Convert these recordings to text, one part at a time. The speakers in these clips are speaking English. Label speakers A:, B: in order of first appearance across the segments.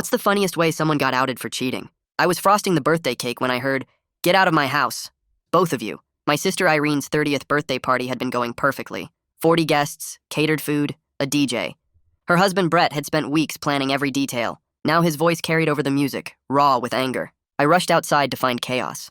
A: What's the funniest way someone got outed for cheating? I was frosting the birthday cake when I heard, "Get out of my house." Both of you. My sister Irene's 30th birthday party had been going perfectly. 40 guests, catered food, a DJ. Her husband Brett had spent weeks planning every detail. Now his voice carried over the music, raw with anger. I rushed outside to find chaos.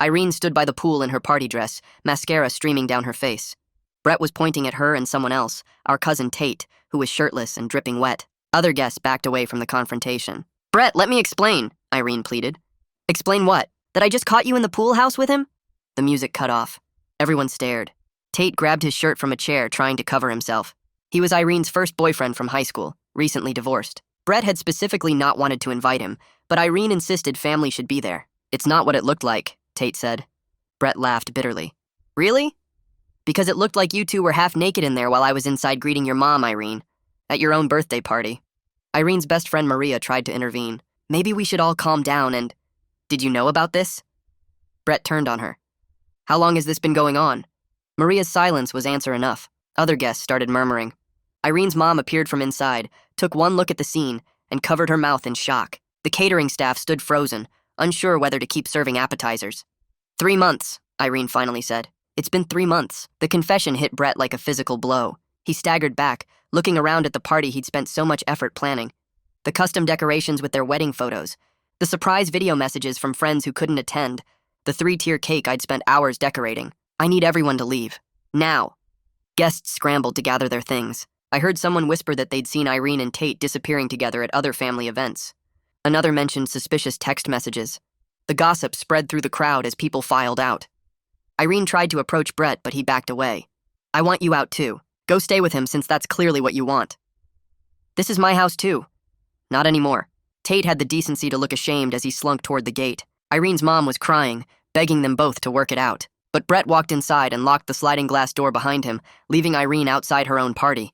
A: Irene stood by the pool in her party dress, mascara streaming down her face. Brett was pointing at her and someone else, our cousin Tate, who was shirtless and dripping wet. Other guests backed away from the confrontation. "Brett, let me explain," Irene pleaded. "Explain what? That I just caught you in the pool house with him?" The music cut off. Everyone stared. Tate grabbed his shirt from a chair, trying to cover himself. He was Irene's first boyfriend from high school, recently divorced. Brett had specifically not wanted to invite him, but Irene insisted family should be there. "It's not what it looked like," Tate said. Brett laughed bitterly. "Really? Because it looked like you two were half naked in there while I was inside greeting your mom, Irene, at your own birthday party." Irene's best friend Maria tried to intervene. "Maybe we should all calm down and—" "Did you know about this?" Brett turned on her. "How long has this been going on?" Maria's silence was answer enough. Other guests started murmuring. Irene's mom appeared from inside, took one look at the scene, and covered her mouth in shock. The catering staff stood frozen, unsure whether to keep serving appetizers. 3 months, Irene finally said. "It's been 3 months." The confession hit Brett like a physical blow. He staggered back, looking around at the party he'd spent so much effort planning. The custom decorations with their wedding photos, the surprise video messages from friends who couldn't attend, the 3-tier cake I'd spent hours decorating. "I need everyone to leave. Now." Guests scrambled to gather their things. I heard someone whisper that they'd seen Irene and Tate disappearing together at other family events. Another mentioned suspicious text messages. The gossip spread through the crowd as people filed out. Irene tried to approach Brett, but he backed away. "I want you out too. Go stay with him since that's clearly what you want." "This is my house too." "Not anymore." Tate had the decency to look ashamed as he slunk toward the gate. Irene's mom was crying, begging them both to work it out. But Brett walked inside and locked the sliding glass door behind him, leaving Irene outside her own party.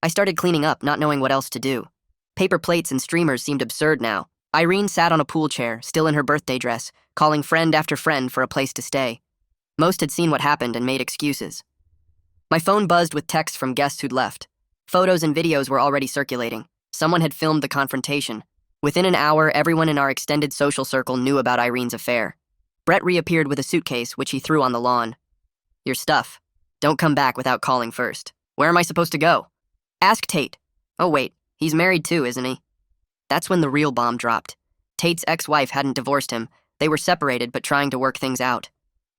A: I started cleaning up, not knowing what else to do. Paper plates and streamers seemed absurd now. Irene sat on a pool chair, still in her birthday dress, calling friend after friend for a place to stay. Most had seen what happened and made excuses. My phone buzzed with texts from guests who'd left. Photos and videos were already circulating. Someone had filmed the confrontation. Within an hour, everyone in our extended social circle knew about Irene's affair. Brett reappeared with a suitcase, which he threw on the lawn. "Your stuff. Don't come back without calling first." "Where am I supposed to go?" "Ask Tate." "Oh wait, he's married too, isn't he?" That's when the real bomb dropped. Tate's ex-wife hadn't divorced him. They were separated but trying to work things out.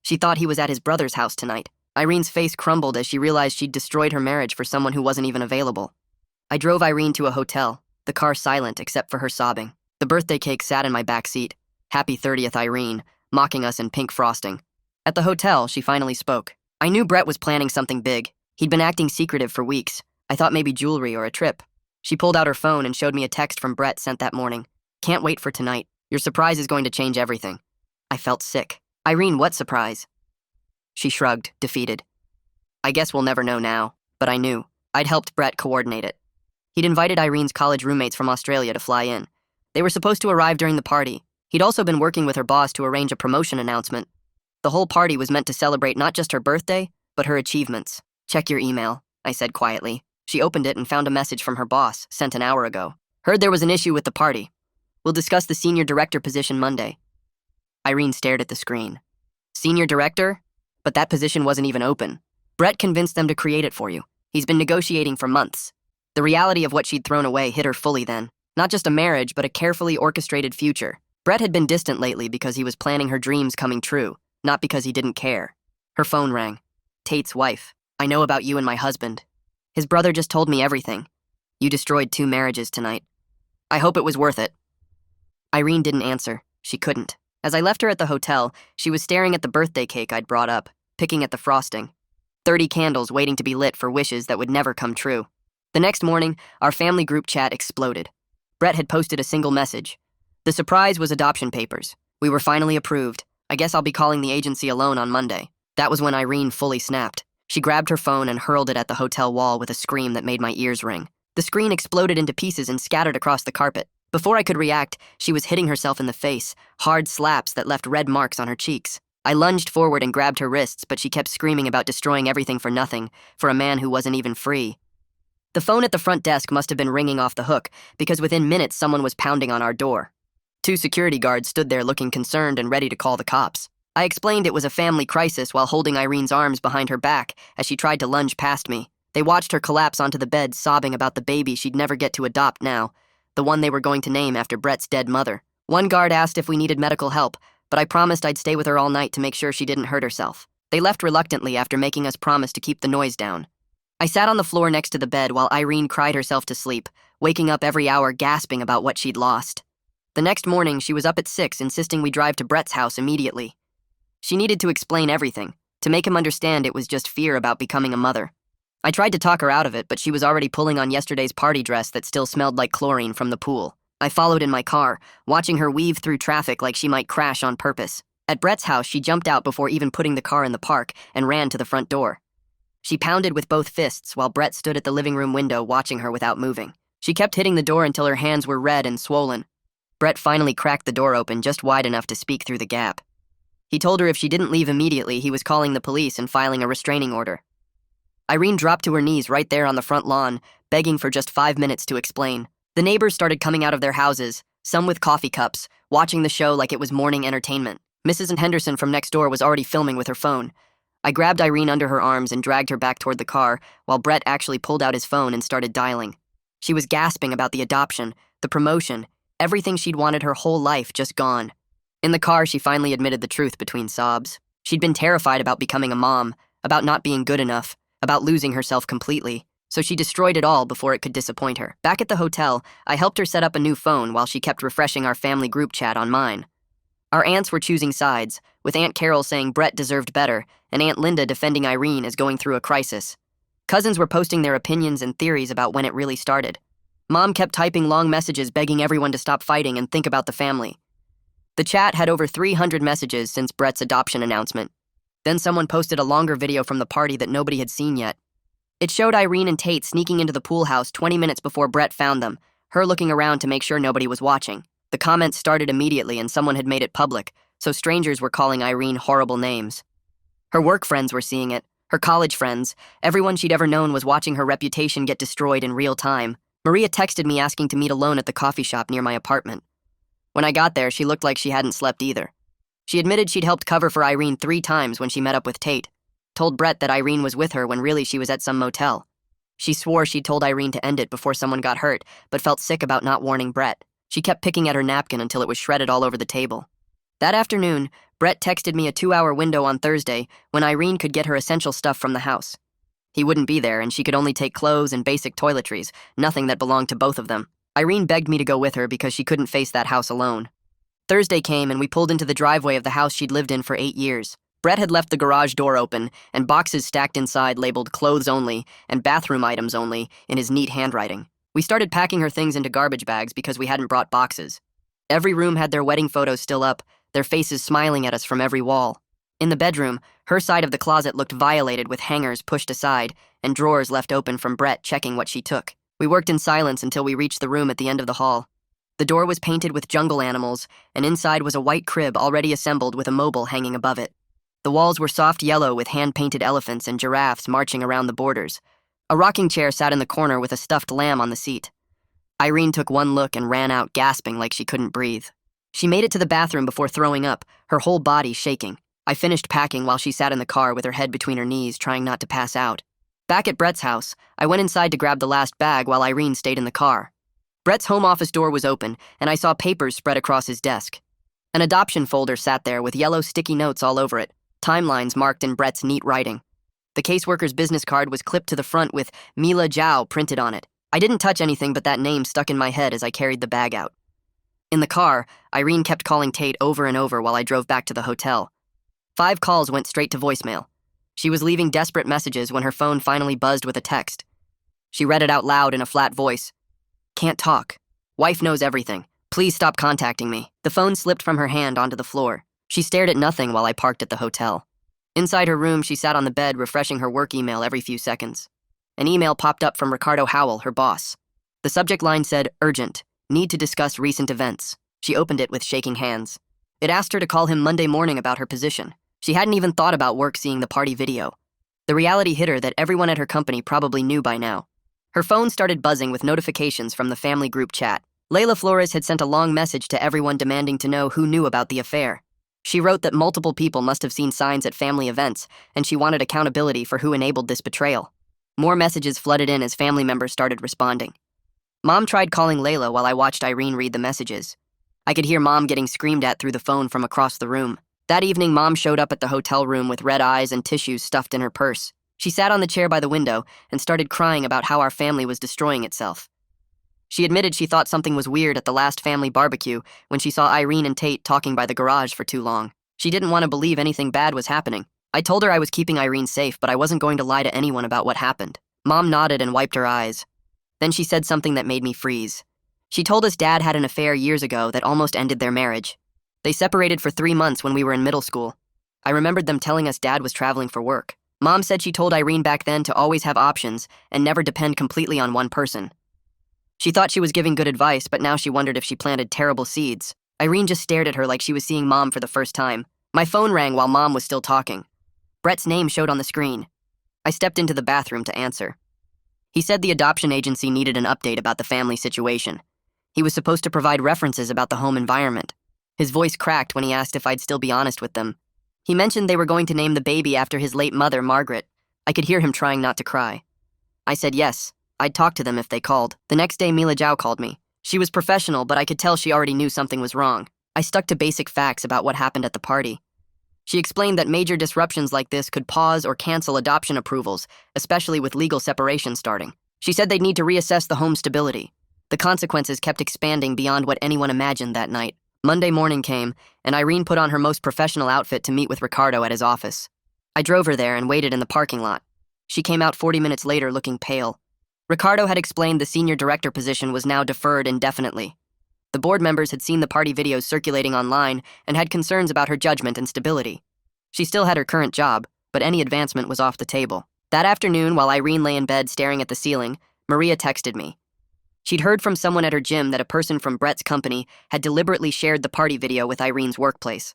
A: She thought he was at his brother's house tonight. Irene's face crumbled as she realized she'd destroyed her marriage for someone who wasn't even available. I drove Irene to a hotel, the car silent except for her sobbing. The birthday cake sat in my back seat. Happy 30th, Irene, mocking us in pink frosting. At the hotel, she finally spoke. "I knew Brett was planning something big. He'd been acting secretive for weeks. I thought maybe jewelry or a trip." She pulled out her phone and showed me a text from Brett sent that morning. "Can't wait for tonight. Your surprise is going to change everything." I felt sick. "Irene, what surprise?" She shrugged, defeated. "I guess we'll never know now, but I knew. I'd helped Brett coordinate it. He'd invited Irene's college roommates from Australia to fly in. They were supposed to arrive during the party. He'd also been working with her boss to arrange a promotion announcement. The whole party was meant to celebrate not just her birthday, but her achievements. "Check your email," I said quietly. She opened it and found a message from her boss, sent an hour ago. "Heard there was an issue with the party. We'll discuss the senior director position Monday." Irene stared at the screen. "Senior director? But that position wasn't even open. Brett convinced them to create it for you. He's been negotiating for months." The reality of what she'd thrown away hit her fully then. Not just a marriage, but a carefully orchestrated future. Brett had been distant lately because he was planning her dreams coming true, not because he didn't care. Her phone rang. "Tate's wife. I know about you and my husband. His brother just told me everything. You destroyed 2 marriages tonight. I hope it was worth it." Irene didn't answer. She couldn't. As I left her at the hotel, she was staring at the birthday cake I'd brought up, picking at the frosting. 30 candles waiting to be lit for wishes that would never come true. The next morning, our family group chat exploded. Brett had posted a single message. The surprise was adoption papers. We were finally approved. I guess I'll be calling the agency alone on Monday. That was when Irene fully snapped. She grabbed her phone and hurled it at the hotel wall with a scream that made my ears ring. The screen exploded into pieces and scattered across the carpet. Before I could react, she was hitting herself in the face, hard slaps that left red marks on her cheeks. I lunged forward and grabbed her wrists, but she kept screaming about destroying everything for nothing, for a man who wasn't even free. The phone at the front desk must have been ringing off the hook because within minutes someone was pounding on our door. 2 security guards stood there looking concerned and ready to call the cops. I explained it was a family crisis while holding Irene's arms behind her back as she tried to lunge past me. They watched her collapse onto the bed, sobbing about the baby she'd never get to adopt now, the one they were going to name after Brett's dead mother. One guard asked if we needed medical help, but I promised I'd stay with her all night to make sure she didn't hurt herself. They left reluctantly after making us promise to keep the noise down. I sat on the floor next to the bed while Irene cried herself to sleep, waking up every hour gasping about what she'd lost. The next morning, she was up at 6, insisting we drive to Brett's house immediately. She needed to explain everything, to make him understand it was just fear about becoming a mother. I tried to talk her out of it, but she was already pulling on yesterday's party dress that still smelled like chlorine from the pool. I followed in my car, watching her weave through traffic like she might crash on purpose. At Brett's house, she jumped out before even putting the car in the park and ran to the front door. She pounded with both fists while Brett stood at the living room window watching her without moving. She kept hitting the door until her hands were red and swollen. Brett finally cracked the door open just wide enough to speak through the gap. He told her if she didn't leave immediately, he was calling the police and filing a restraining order. Irene dropped to her knees right there on the front lawn, begging for just 5 minutes to explain. The neighbors started coming out of their houses, some with coffee cups, watching the show like it was morning entertainment. Mrs. Henderson from next door was already filming with her phone. I grabbed Irene under her arms and dragged her back toward the car, while Brett actually pulled out his phone and started dialing. She was gasping about the adoption, the promotion, everything she'd wanted her whole life just gone. In the car, she finally admitted the truth between sobs. She'd been terrified about becoming a mom, about not being good enough, about losing herself completely, so she destroyed it all before it could disappoint her. Back at the hotel, I helped her set up a new phone while she kept refreshing our family group chat on mine. Our aunts were choosing sides, with Aunt Carol saying Brett deserved better, and Aunt Linda defending Irene as going through a crisis. Cousins were posting their opinions and theories about when it really started. Mom kept typing long messages begging everyone to stop fighting and think about the family. The chat had over 300 messages since Brett's adoption announcement. Then someone posted a longer video from the party that nobody had seen yet. It showed Irene and Tate sneaking into the pool house 20 minutes before Brett found them, her looking around to make sure nobody was watching. The comments started immediately and someone had made it public, so strangers were calling Irene horrible names. Her work friends were seeing it, her college friends, everyone she'd ever known was watching her reputation get destroyed in real time. Maria texted me asking to meet alone at the coffee shop near my apartment. When I got there, she looked like she hadn't slept either. She admitted she'd helped cover for Irene 3 times when she met up with Tate, told Brett that Irene was with her when really she was at some motel. She swore she'd told Irene to end it before someone got hurt, but felt sick about not warning Brett. She kept picking at her napkin until it was shredded all over the table. That afternoon, Brett texted me a 2-hour window on Thursday when Irene could get her essential stuff from the house. He wouldn't be there, and she could only take clothes and basic toiletries, nothing that belonged to both of them. Irene begged me to go with her because she couldn't face that house alone. Thursday came and we pulled into the driveway of the house she'd lived in for 8 years. Brett had left the garage door open and boxes stacked inside labeled clothes only and bathroom items only in his neat handwriting. We started packing her things into garbage bags because we hadn't brought boxes. Every room had their wedding photos still up, their faces smiling at us from every wall. In the bedroom, her side of the closet looked violated with hangers pushed aside and drawers left open from Brett checking what she took. We worked in silence until we reached the room at the end of the hall. The door was painted with jungle animals, and inside was a white crib already assembled with a mobile hanging above it. The walls were soft yellow with hand-painted elephants and giraffes marching around the borders. A rocking chair sat in the corner with a stuffed lamb on the seat. Irene took one look and ran out, gasping like she couldn't breathe. She made it to the bathroom before throwing up, her whole body shaking. I finished packing while she sat in the car with her head between her knees, trying not to pass out. Back at Brett's house, I went inside to grab the last bag while Irene stayed in the car. Brett's home office door was open, and I saw papers spread across his desk. An adoption folder sat there with yellow sticky notes all over it, timelines marked in Brett's neat writing. The caseworker's business card was clipped to the front with Mila Zhao printed on it. I didn't touch anything, but that name stuck in my head as I carried the bag out. In the car, Irene kept calling Tate over and over while I drove back to the hotel. 5 calls went straight to voicemail. She was leaving desperate messages when her phone finally buzzed with a text. She read it out loud in a flat voice. "Can't talk. Wife knows everything. Please stop contacting me." The phone slipped from her hand onto the floor. She stared at nothing while I parked at the hotel. Inside her room, she sat on the bed refreshing her work email every few seconds. An email popped up from Ricardo Howell, her boss. The subject line said, "Urgent. Need to discuss recent events." She opened it with shaking hands. It asked her to call him Monday morning about her position. She hadn't even thought about work seeing the party video. The reality hit her that everyone at her company probably knew by now. Her phone started buzzing with notifications from the family group chat. Layla Flores had sent a long message to everyone demanding to know who knew about the affair. She wrote that multiple people must have seen signs at family events, and she wanted accountability for who enabled this betrayal. More messages flooded in as family members started responding. Mom tried calling Layla while I watched Irene read the messages. I could hear Mom getting screamed at through the phone from across the room. That evening, Mom showed up at the hotel room with red eyes and tissues stuffed in her purse. She sat on the chair by the window and started crying about how our family was destroying itself. She admitted she thought something was weird at the last family barbecue when she saw Irene and Tate talking by the garage for too long. She didn't want to believe anything bad was happening. I told her I was keeping Irene safe, but I wasn't going to lie to anyone about what happened. Mom nodded and wiped her eyes. Then she said something that made me freeze. She told us Dad had an affair years ago that almost ended their marriage. They separated for 3 months when we were in middle school. I remembered them telling us Dad was traveling for work. Mom said she told Irene back then to always have options and never depend completely on one person. She thought she was giving good advice, but now she wondered if she planted terrible seeds. Irene just stared at her like she was seeing Mom for the first time. My phone rang while Mom was still talking. Brett's name showed on the screen. I stepped into the bathroom to answer. He said the adoption agency needed an update about the family situation. He was supposed to provide references about the home environment. His voice cracked when he asked if I'd still be honest with them. He mentioned they were going to name the baby after his late mother, Margaret. I could hear him trying not to cry. I said yes. I'd talk to them if they called. The next day, Mila Zhao called me. She was professional, but I could tell she already knew something was wrong. I stuck to basic facts about what happened at the party. She explained that major disruptions like this could pause or cancel adoption approvals, especially with legal separation starting. She said they'd need to reassess the home stability. The consequences kept expanding beyond what anyone imagined that night. Monday morning came, and Irene put on her most professional outfit to meet with Ricardo at his office. I drove her there and waited in the parking lot. She came out 40 minutes later looking pale. Ricardo had explained the senior director position was now deferred indefinitely. The board members had seen the party videos circulating online and had concerns about her judgment and stability. She still had her current job, but any advancement was off the table. That afternoon, while Irene lay in bed staring at the ceiling, Maria texted me. She'd heard from someone at her gym that a person from Brett's company had deliberately shared the party video with Irene's workplace.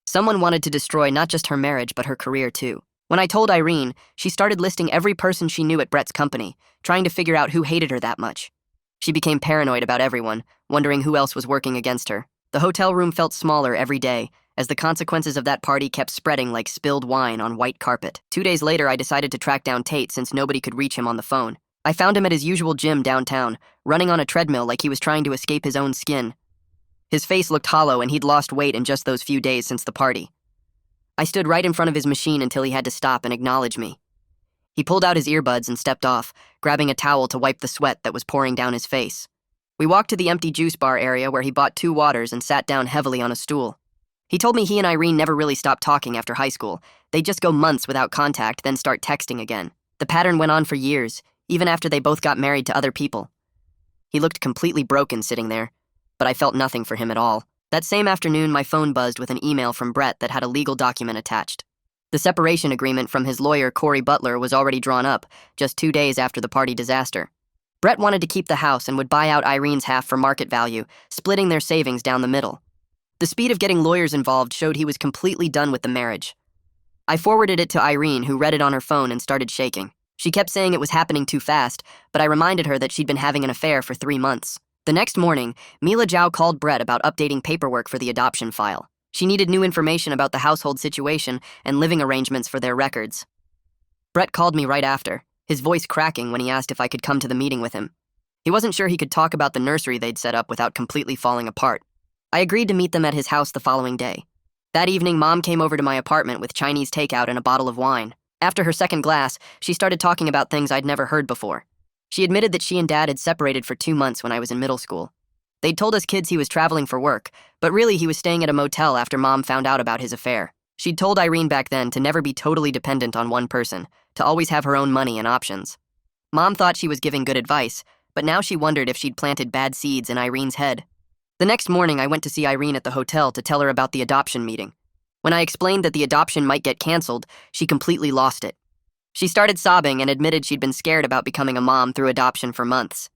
A: Someone wanted to destroy not just her marriage, but her career too. When I told Irene, she started listing every person she knew at Brett's company, trying to figure out who hated her that much. She became paranoid about everyone, wondering who else was working against her. The hotel room felt smaller every day, as the consequences of that party kept spreading like spilled wine on white carpet. 2 days later, I decided to track down Tate since nobody could reach him on the phone. I found him at his usual gym downtown, running on a treadmill like he was trying to escape his own skin. His face looked hollow, and he'd lost weight in just those few days since the party. I stood right in front of his machine until he had to stop and acknowledge me. He pulled out his earbuds and stepped off, grabbing a towel to wipe the sweat that was pouring down his face. We walked to the empty juice bar area where he bought 2 waters and sat down heavily on a stool. He told me he and Irene never really stopped talking after high school. They'd just go months without contact, then start texting again. The pattern went on for years, even after they both got married to other people. He looked completely broken sitting there, but I felt nothing for him at all. That same afternoon, my phone buzzed with an email from Brett that had a legal document attached. The separation agreement from his lawyer, Corey Butler, was already drawn up, just 2 days after the party disaster. Brett wanted to keep the house and would buy out Irene's half for market value, splitting their savings down the middle. The speed of getting lawyers involved showed he was completely done with the marriage. I forwarded it to Irene, who read it on her phone and started shaking. She kept saying it was happening too fast, but I reminded her that she'd been having an affair for 3 months. The next morning, Mila Zhao called Brett about updating paperwork for the adoption file. She needed new information about the household situation and living arrangements for their records. Brett called me right after, his voice cracking when he asked if I could come to the meeting with him. He wasn't sure he could talk about the nursery they'd set up without completely falling apart. I agreed to meet them at his house the following day. That evening, Mom came over to my apartment with Chinese takeout and a bottle of wine. After her second glass, she started talking about things I'd never heard before. She admitted that she and Dad had separated for 2 months when I was in middle school. They'd told us kids he was traveling for work, but really he was staying at a motel after Mom found out about his affair. She'd told Irene back then to never be totally dependent on one person, to always have her own money and options. Mom thought she was giving good advice, but now she wondered if she'd planted bad seeds in Irene's head. The next morning, I went to see Irene at the hotel to tell her about the adoption meeting. When I explained that the adoption might get canceled, she completely lost it. She started sobbing and admitted she'd been scared about becoming a mom through adoption for months.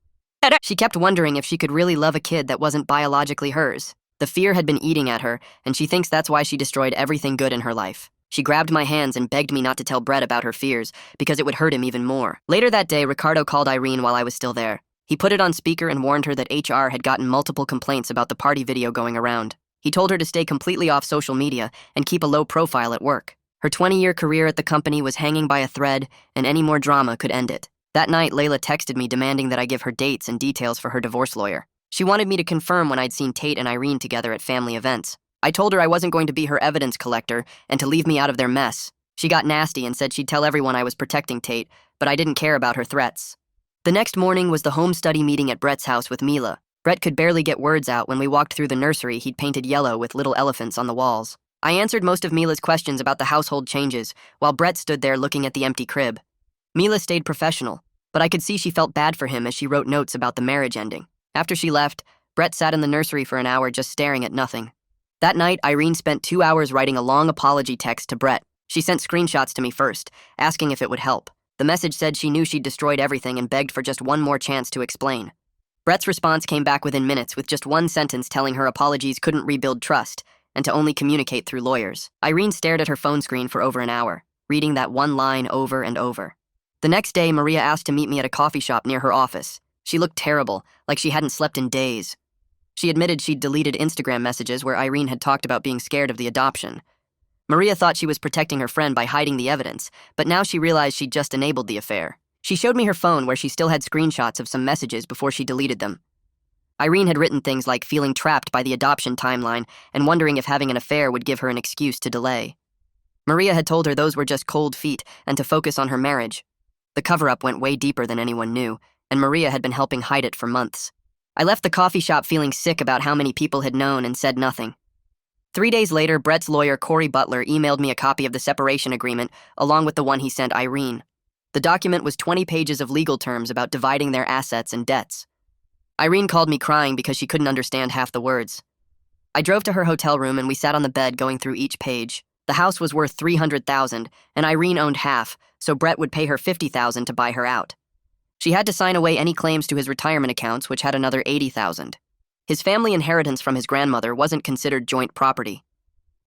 A: She kept wondering if she could really love a kid that wasn't biologically hers. The fear had been eating at her, and she thinks that's why she destroyed everything good in her life. She grabbed my hands and begged me not to tell Brett about her fears, because it would hurt him even more. Later that day, Ricardo called Irene while I was still there. He put it on speaker and warned her that HR had gotten multiple complaints about the party video going around. He told her to stay completely off social media and keep a low profile at work. Her 20-year career at the company was hanging by a thread, and any more drama could end it. That night, Layla texted me demanding that I give her dates and details for her divorce lawyer. She wanted me to confirm when I'd seen Tate and Irene together at family events. I told her I wasn't going to be her evidence collector and to leave me out of their mess. She got nasty and said she'd tell everyone I was protecting Tate, but I didn't care about her threats. The next morning was the home study meeting at Brett's house with Mila. Brett could barely get words out when we walked through the nursery he'd painted yellow with little elephants on the walls. I answered most of Mila's questions about the household changes, while Brett stood there looking at the empty crib. Mila stayed professional, but I could see she felt bad for him as she wrote notes about the marriage ending. After she left, Brett sat in the nursery for an hour just staring at nothing. That night, Irene spent 2 hours writing a long apology text to Brett. She sent screenshots to me first, asking if it would help. The message said she knew she'd destroyed everything and begged for just one more chance to explain. Brett's response came back within minutes with just one sentence telling her apologies couldn't rebuild trust and to only communicate through lawyers. Irene stared at her phone screen for over an hour, reading that one line over and over. The next day, Maria asked to meet me at a coffee shop near her office. She looked terrible, like she hadn't slept in days. She admitted she'd deleted Instagram messages where Irene had talked about being scared of the adoption. Maria thought she was protecting her friend by hiding the evidence, but now she realized she'd just enabled the affair. She showed me her phone where she still had screenshots of some messages before she deleted them. Irene had written things like feeling trapped by the adoption timeline and wondering if having an affair would give her an excuse to delay. Maria had told her those were just cold feet and to focus on her marriage. The cover-up went way deeper than anyone knew, and Maria had been helping hide it for months. I left the coffee shop feeling sick about how many people had known and said nothing. 3 days later, Brett's lawyer, Corey Butler, emailed me a copy of the separation agreement along with the one he sent Irene. The document was 20 pages of legal terms about dividing their assets and debts. Irene called me crying because she couldn't understand half the words. I drove to her hotel room and we sat on the bed going through each page. The house was worth $300,000 and Irene owned half, so Brett would pay her $50,000 to buy her out. She had to sign away any claims to his retirement accounts, which had another $80,000. His family inheritance from his grandmother wasn't considered joint property.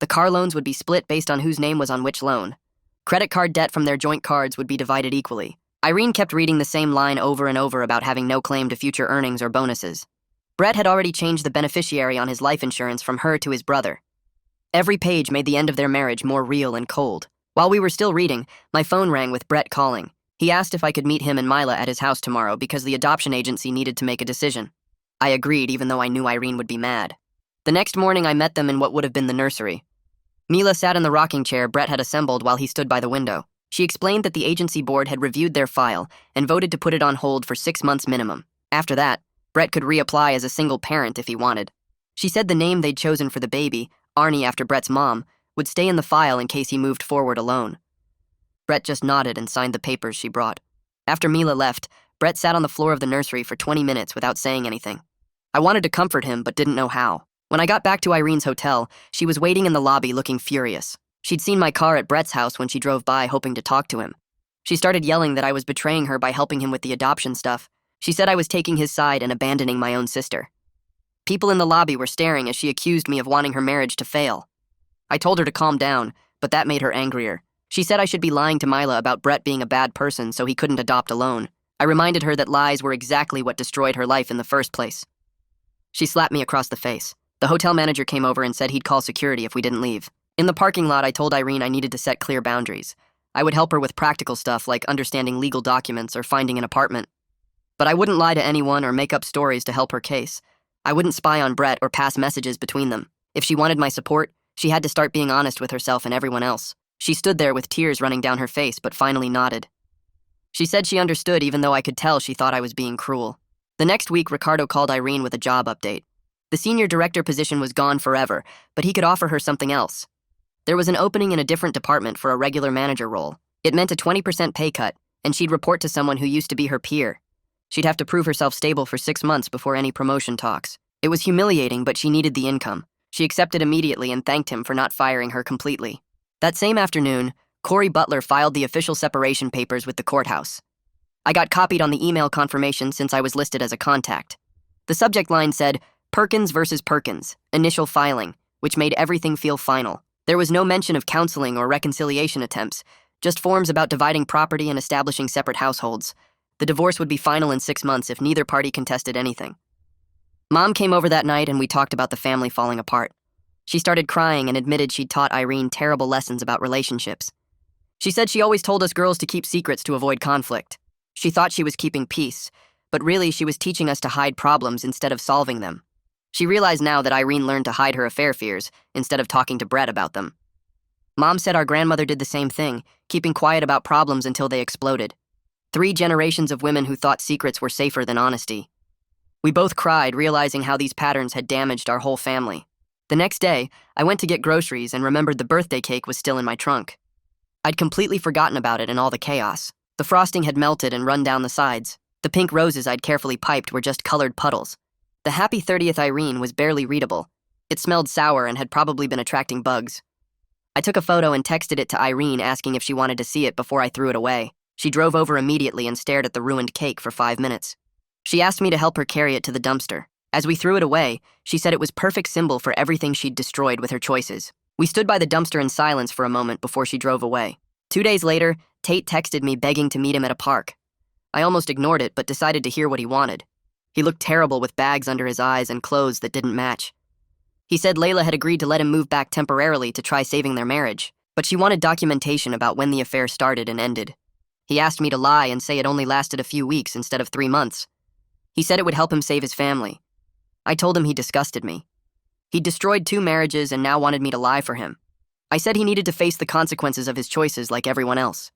A: The car loans would be split based on whose name was on which loan. Credit card debt from their joint cards would be divided equally. Irene kept reading the same line over and over about having no claim to future earnings or bonuses. Brett had already changed the beneficiary on his life insurance from her to his brother. Every page made the end of their marriage more real and cold. While we were still reading, my phone rang with Brett calling. He asked if I could meet him and Mila at his house tomorrow because the adoption agency needed to make a decision. I agreed, even though I knew Irene would be mad. The next morning, I met them in what would have been the nursery. Mila sat in the rocking chair Brett had assembled while he stood by the window. She explained that the agency board had reviewed their file and voted to put it on hold for 6 months minimum. After that, Brett could reapply as a single parent if he wanted. She said the name they'd chosen for the baby, Arnie after Brett's mom, would stay in the file in case he moved forward alone. Brett just nodded and signed the papers she brought. After Mila left, Brett sat on the floor of the nursery for 20 minutes without saying anything. I wanted to comfort him, but didn't know how. When I got back to Irene's hotel, she was waiting in the lobby looking furious. She'd seen my car at Brett's house when she drove by hoping to talk to him. She started yelling that I was betraying her by helping him with the adoption stuff. She said I was taking his side and abandoning my own sister. People in the lobby were staring as she accused me of wanting her marriage to fail. I told her to calm down, but that made her angrier. She said I should be lying to Mila about Brett being a bad person so he couldn't adopt alone. I reminded her that lies were exactly what destroyed her life in the first place. She slapped me across the face. The hotel manager came over and said he'd call security if we didn't leave. In the parking lot, I told Irene I needed to set clear boundaries. I would help her with practical stuff like understanding legal documents or finding an apartment. But I wouldn't lie to anyone or make up stories to help her case. I wouldn't spy on Brett or pass messages between them. If she wanted my support, she had to start being honest with herself and everyone else. She stood there with tears running down her face, but finally nodded. She said she understood even though I could tell she thought I was being cruel. The next week, Ricardo called Irene with a job update. The senior director position was gone forever, but he could offer her something else. There was an opening in a different department for a regular manager role. It meant a 20% pay cut, and she'd report to someone who used to be her peer. She'd have to prove herself stable for 6 months before any promotion talks. It was humiliating, but she needed the income. She accepted immediately and thanked him for not firing her completely. That same afternoon, Corey Butler filed the official separation papers with the courthouse. I got copied on the email confirmation since I was listed as a contact. The subject line said, Perkins versus Perkins, initial filing, which made everything feel final. There was no mention of counseling or reconciliation attempts, just forms about dividing property and establishing separate households. The divorce would be final in 6 months if neither party contested anything. Mom came over that night and we talked about the family falling apart. She started crying and admitted she'd taught Irene terrible lessons about relationships. She said she always told us girls to keep secrets to avoid conflict. She thought she was keeping peace, but really she was teaching us to hide problems instead of solving them. She realized now that Irene learned to hide her affair fears instead of talking to Brett about them. Mom said our grandmother did the same thing, keeping quiet about problems until they exploded. 3 generations of women who thought secrets were safer than honesty. We both cried, realizing how these patterns had damaged our whole family. The next day, I went to get groceries and remembered the birthday cake was still in my trunk. I'd completely forgotten about it in all the chaos. The frosting had melted and run down the sides. The pink roses I'd carefully piped were just colored puddles. The Happy 30th Irene was barely readable. It smelled sour and had probably been attracting bugs. I took a photo and texted it to Irene asking if she wanted to see it before I threw it away. She drove over immediately and stared at the ruined cake for 5 minutes. She asked me to help her carry it to the dumpster. As we threw it away, she said it was perfect symbol for everything she'd destroyed with her choices. We stood by the dumpster in silence for a moment before she drove away. 2 days later, Tate texted me begging to meet him at a park. I almost ignored it but decided to hear what he wanted. He looked terrible with bags under his eyes and clothes that didn't match. He said Layla had agreed to let him move back temporarily to try saving their marriage, but she wanted documentation about when the affair started and ended. He asked me to lie and say it only lasted a few weeks instead of 3 months. He said it would help him save his family. I told him he disgusted me. He'd destroyed 2 marriages and now wanted me to lie for him. I said he needed to face the consequences of his choices like everyone else.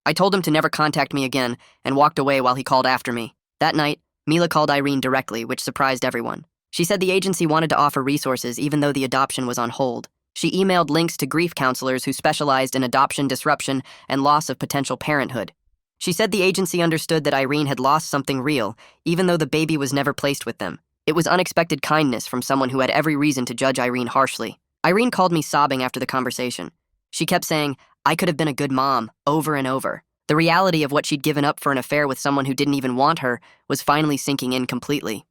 A: I told him to never contact me again and walked away while he called after me. That night, Mila called Irene directly, which surprised everyone. She said the agency wanted to offer resources even though the adoption was on hold. She emailed links to grief counselors who specialized in adoption disruption and loss of potential parenthood. She said the agency understood that Irene had lost something real, even though the baby was never placed with them. It was unexpected kindness from someone who had every reason to judge Irene harshly. Irene called me sobbing after the conversation. She kept saying, "I could have been a good mom," over and over. The reality of what she'd given up for an affair with someone who didn't even want her was finally sinking in completely.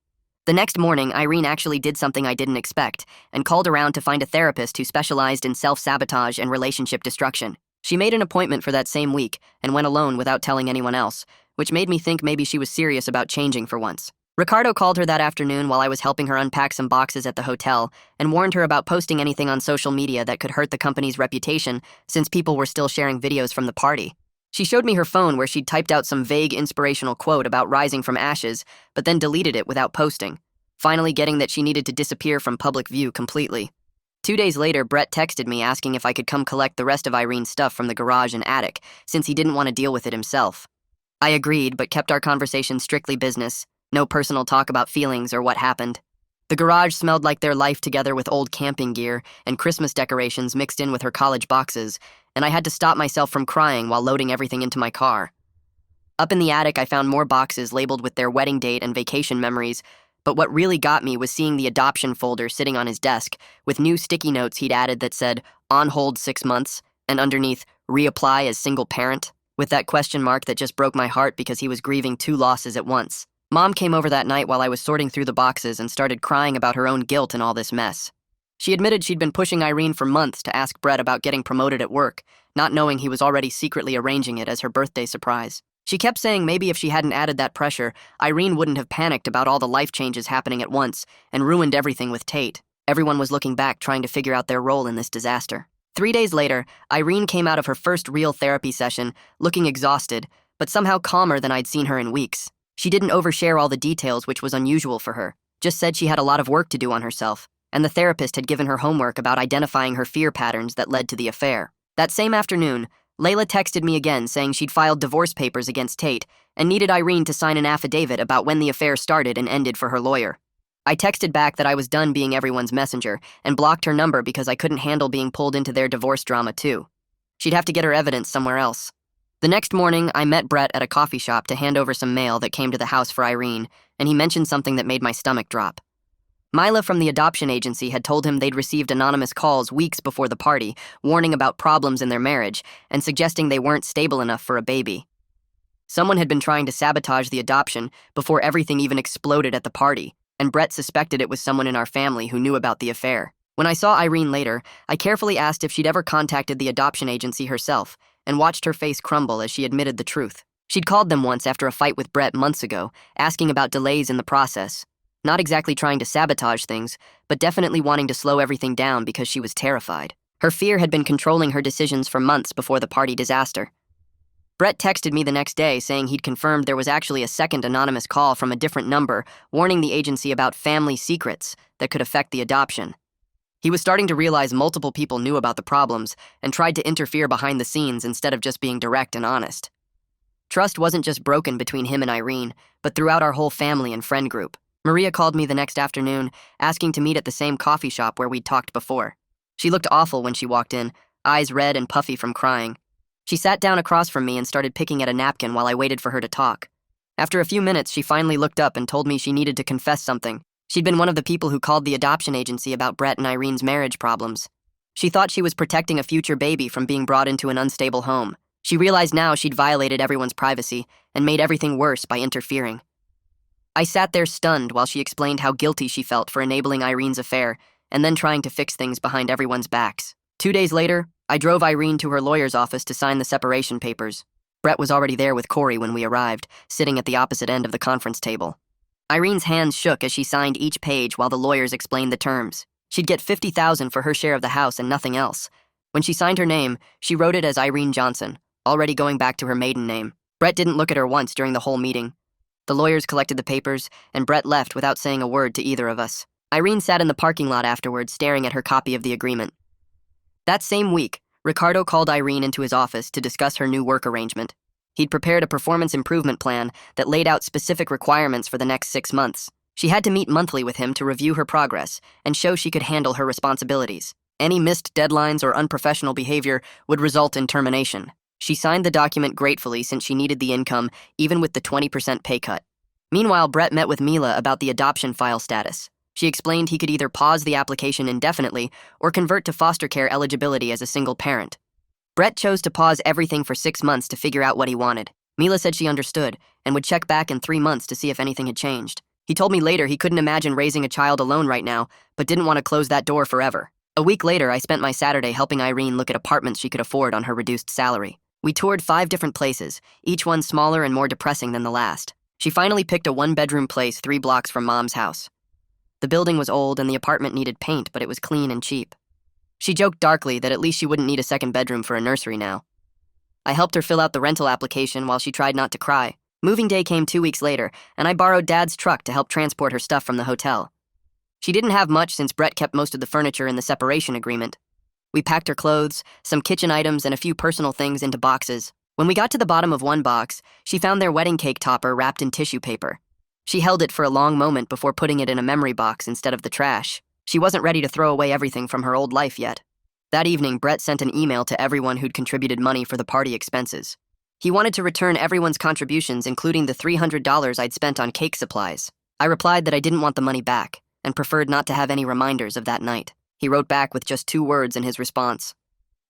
A: The next morning, Irene actually did something I didn't expect and called around to find a therapist who specialized in self-sabotage and relationship destruction. She made an appointment for that same week and went alone without telling anyone else, which made me think maybe she was serious about changing for once. Ricardo called her that afternoon while I was helping her unpack some boxes at the hotel and warned her about posting anything on social media that could hurt the company's reputation since people were still sharing videos from the party. She showed me her phone where she'd typed out some vague inspirational quote about rising from ashes, but then deleted it without posting, finally getting that she needed to disappear from public view completely. 2 days later, Brett texted me asking if I could come collect the rest of Irene's stuff from the garage and attic, since he didn't want to deal with it himself. I agreed, but kept our conversation strictly business, no personal talk about feelings or what happened. The garage smelled like their life together with old camping gear and Christmas decorations mixed in with her college boxes, and I had to stop myself from crying while loading everything into my car. Up in the attic, I found more boxes labeled with their wedding date and vacation memories, but what really got me was seeing the adoption folder sitting on his desk with new sticky notes he'd added that said, "On hold 6 months," and underneath, "Reapply as single parent," with that question mark that just broke my heart because he was grieving 2 losses at once. Mom came over that night while I was sorting through the boxes and started crying about her own guilt in all this mess. She admitted she'd been pushing Irene for months to ask Brett about getting promoted at work, not knowing he was already secretly arranging it as her birthday surprise. She kept saying maybe if she hadn't added that pressure, Irene wouldn't have panicked about all the life changes happening at once and ruined everything with Tate. Everyone was looking back trying to figure out their role in this disaster. 3 days later, Irene came out of her first real therapy session, looking exhausted, but somehow calmer than I'd seen her in weeks. She didn't overshare all the details, which was unusual for her, just said she had a lot of work to do on herself, and the therapist had given her homework about identifying her fear patterns that led to the affair. That same afternoon, Layla texted me again saying she'd filed divorce papers against Tate and needed Irene to sign an affidavit about when the affair started and ended for her lawyer. I texted back that I was done being everyone's messenger and blocked her number because I couldn't handle being pulled into their divorce drama too. She'd have to get her evidence somewhere else. The next morning, I met Brett at a coffee shop to hand over some mail that came to the house for Irene, and he mentioned something that made my stomach drop. Mila from the adoption agency had told him they'd received anonymous calls weeks before the party, warning about problems in their marriage and suggesting they weren't stable enough for a baby. Someone had been trying to sabotage the adoption before everything even exploded at the party, and Brett suspected it was someone in our family who knew about the affair. When I saw Irene later, I carefully asked if she'd ever contacted the adoption agency herself and watched her face crumble as she admitted the truth. She'd called them once after a fight with Brett months ago, asking about delays in the process. Not exactly trying to sabotage things, but definitely wanting to slow everything down because she was terrified. Her fear had been controlling her decisions for months before the party disaster. Brett texted me the next day saying he'd confirmed there was actually a second anonymous call from a different number warning the agency about family secrets that could affect the adoption. He was starting to realize multiple people knew about the problems and tried to interfere behind the scenes instead of just being direct and honest. Trust wasn't just broken between him and Irene, but throughout our whole family and friend group. Maria called me the next afternoon, asking to meet at the same coffee shop where we'd talked before. She looked awful when she walked in, eyes red and puffy from crying. She sat down across from me and started picking at a napkin while I waited for her to talk. After a few minutes, she finally looked up and told me she needed to confess something. She'd been one of the people who called the adoption agency about Brett and Irene's marriage problems. She thought she was protecting a future baby from being brought into an unstable home. She realized now she'd violated everyone's privacy and made everything worse by interfering. I sat there stunned while she explained how guilty she felt for enabling Irene's affair and then trying to fix things behind everyone's backs. 2 days later, I drove Irene to her lawyer's office to sign the separation papers. Brett was already there with Corey when we arrived, sitting at the opposite end of the conference table. Irene's hands shook as she signed each page while the lawyers explained the terms. She'd get $50,000 for her share of the house and nothing else. When she signed her name, she wrote it as Irene Johnson, already going back to her maiden name. Brett didn't look at her once during the whole meeting. The lawyers collected the papers, and Brett left without saying a word to either of us. Irene sat in the parking lot afterwards, staring at her copy of the agreement. That same week, Ricardo called Irene into his office to discuss her new work arrangement. He'd prepared a performance improvement plan that laid out specific requirements for the next 6 months. She had to meet monthly with him to review her progress and show she could handle her responsibilities. Any missed deadlines or unprofessional behavior would result in termination. She signed the document gratefully since she needed the income, even with the 20% pay cut. Meanwhile, Brett met with Mila about the adoption file status. She explained he could either pause the application indefinitely or convert to foster care eligibility as a single parent. Brett chose to pause everything for 6 months to figure out what he wanted. Mila said she understood and would check back in 3 months to see if anything had changed. He told me later he couldn't imagine raising a child alone right now, but didn't want to close that door forever. A week later, I spent my Saturday helping Irene look at apartments she could afford on her reduced salary. We toured 5 different places, each one smaller and more depressing than the last. She finally picked a 1-bedroom place 3 blocks from Mom's house. The building was old and the apartment needed paint, but it was clean and cheap. She joked darkly that at least she wouldn't need a second bedroom for a nursery now. I helped her fill out the rental application while she tried not to cry. Moving day came 2 weeks later, and I borrowed Dad's truck to help transport her stuff from the hotel. She didn't have much since Brett kept most of the furniture in the separation agreement. We packed her clothes, some kitchen items, and a few personal things into boxes. When we got to the bottom of one box, she found their wedding cake topper wrapped in tissue paper. She held it for a long moment before putting it in a memory box instead of the trash. She wasn't ready to throw away everything from her old life yet. That evening, Brett sent an email to everyone who'd contributed money for the party expenses. He wanted to return everyone's contributions, including the $300 I'd spent on cake supplies. I replied that I didn't want the money back and preferred not to have any reminders of that night. He wrote back with just 2 words in his response.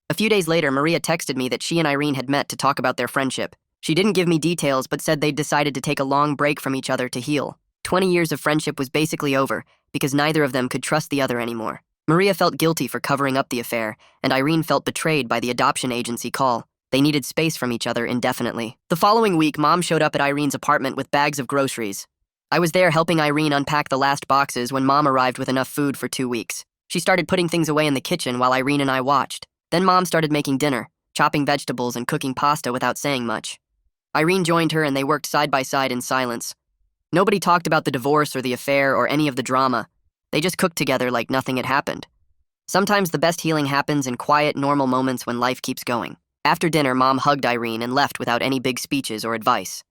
A: A few days later, Maria texted me that she and Irene had met to talk about their friendship. She didn't give me details, but said they'd decided to take a long break from each other to heal. 20 years of friendship was basically over because neither of them could trust the other anymore. Maria felt guilty for covering up the affair, and Irene felt betrayed by the adoption agency call. They needed space from each other indefinitely. The following week, Mom showed up at Irene's apartment with bags of groceries. I was there helping Irene unpack the last boxes when Mom arrived with enough food for 2 weeks. She started putting things away in the kitchen while Irene and I watched. Then Mom started making dinner, chopping vegetables and cooking pasta without saying much. Irene joined her and they worked side by side in silence. Nobody talked about the divorce or the affair or any of the drama. They just cooked together like nothing had happened. Sometimes the best healing happens in quiet, normal moments when life keeps going. After dinner, Mom hugged Irene and left without any big speeches or advice.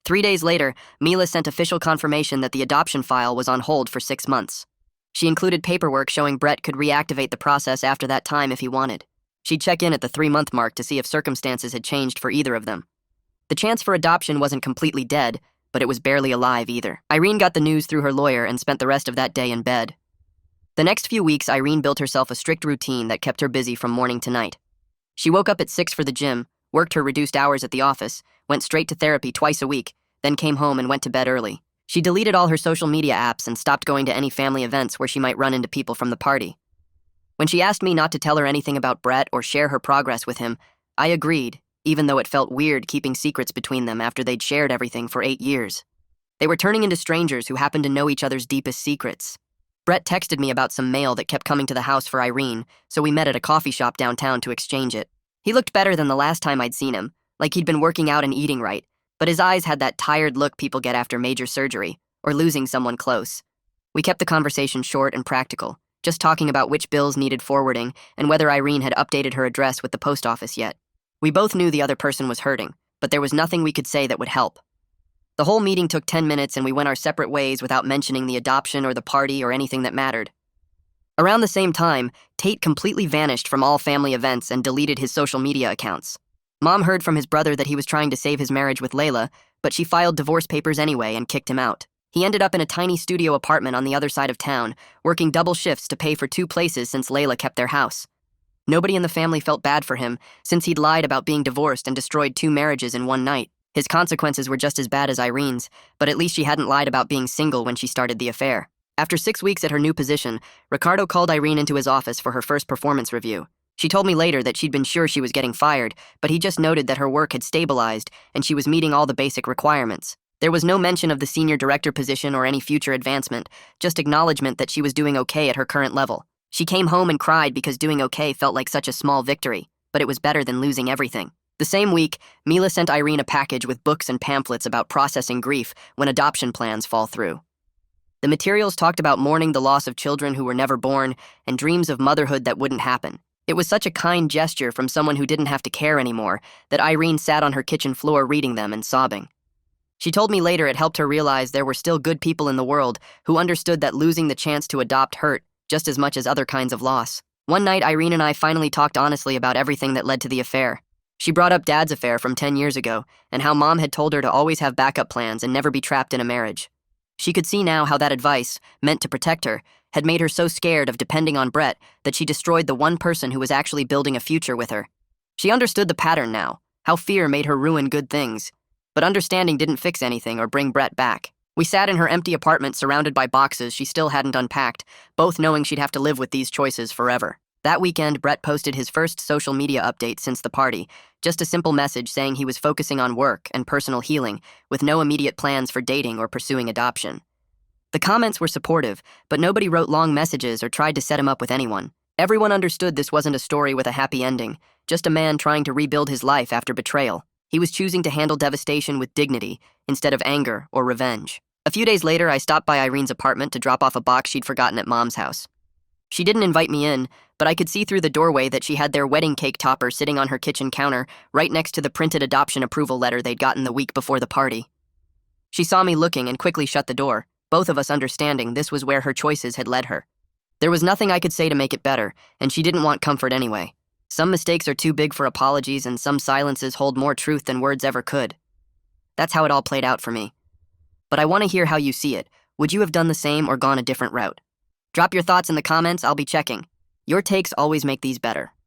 A: 3 days later, Mila sent official confirmation that the adoption file was on hold for 6 months. She included paperwork showing Brett could reactivate the process after that time if he wanted. She'd check in at the 3-month mark to see if circumstances had changed for either of them. The chance for adoption wasn't completely dead, but it was barely alive either. Irene got the news through her lawyer and spent the rest of that day in bed. The next few weeks, Irene built herself a strict routine that kept her busy from morning to night. She woke up at 6 for the gym, worked her reduced hours at the office, went straight to therapy twice a week, then came home and went to bed early. She deleted all her social media apps and stopped going to any family events where she might run into people from the party. When she asked me not to tell her anything about Brett or share her progress with him, I agreed, even though it felt weird keeping secrets between them after they'd shared everything for 8 years. They were turning into strangers who happened to know each other's deepest secrets. Brett texted me about some mail that kept coming to the house for Irene, so we met at a coffee shop downtown to exchange it. He looked better than the last time I'd seen him, like he'd been working out and eating right, but his eyes had that tired look people get after major surgery or losing someone close. We kept the conversation short and practical, just talking about which bills needed forwarding and whether Irene had updated her address with the post office yet. We both knew the other person was hurting, but there was nothing we could say that would help. The whole meeting took 10 minutes and we went our separate ways without mentioning the adoption or the party or anything that mattered. Around the same time, Tate completely vanished from all family events and deleted his social media accounts. Mom heard from his brother that he was trying to save his marriage with Layla, but she filed divorce papers anyway and kicked him out. He ended up in a tiny studio apartment on the other side of town, working double shifts to pay for 2 places since Layla kept their house. Nobody in the family felt bad for him, since he'd lied about being divorced and destroyed 2 marriages in one night. His consequences were just as bad as Irene's, but at least she hadn't lied about being single when she started the affair. After 6 weeks at her new position, Ricardo called Irene into his office for her first performance review. She told me later that she'd been sure she was getting fired, but he just noted that her work had stabilized and she was meeting all the basic requirements. There was no mention of the senior director position or any future advancement, just acknowledgement that she was doing okay at her current level. She came home and cried because doing okay felt like such a small victory, but it was better than losing everything. The same week, Mila sent Irene a package with books and pamphlets about processing grief when adoption plans fall through. The materials talked about mourning the loss of children who were never born and dreams of motherhood that wouldn't happen. It was such a kind gesture from someone who didn't have to care anymore that Irene sat on her kitchen floor reading them and sobbing. She told me later it helped her realize there were still good people in the world who understood that losing the chance to adopt hurt just as much as other kinds of loss. One night, Irene and I finally talked honestly about everything that led to the affair. She brought up Dad's affair from 10 years ago and how Mom had told her to always have backup plans and never be trapped in a marriage. She could see now how that advice, meant to protect her, had made her so scared of depending on Brett that she destroyed the one person who was actually building a future with her. She understood the pattern now, how fear made her ruin good things. But understanding didn't fix anything or bring Brett back. We sat in her empty apartment surrounded by boxes she still hadn't unpacked, both knowing she'd have to live with these choices forever. That weekend, Brett posted his first social media update since the party, just a simple message saying he was focusing on work and personal healing, with no immediate plans for dating or pursuing adoption. The comments were supportive, but nobody wrote long messages or tried to set him up with anyone. Everyone understood this wasn't a story with a happy ending, just a man trying to rebuild his life after betrayal. He was choosing to handle devastation with dignity instead of anger or revenge. A few days later, I stopped by Irene's apartment to drop off a box she'd forgotten at Mom's house. She didn't invite me in, but I could see through the doorway that she had their wedding cake topper sitting on her kitchen counter right next to the printed adoption approval letter they'd gotten the week before the party. She saw me looking and quickly shut the door, both of us understanding this was where her choices had led her. There was nothing I could say to make it better, and she didn't want comfort anyway. Some mistakes are too big for apologies, and some silences hold more truth than words ever could. That's how it all played out for me. But I want to hear how you see it. Would you have done the same or gone a different route? Drop your thoughts in the comments, I'll be checking. Your takes always make these better.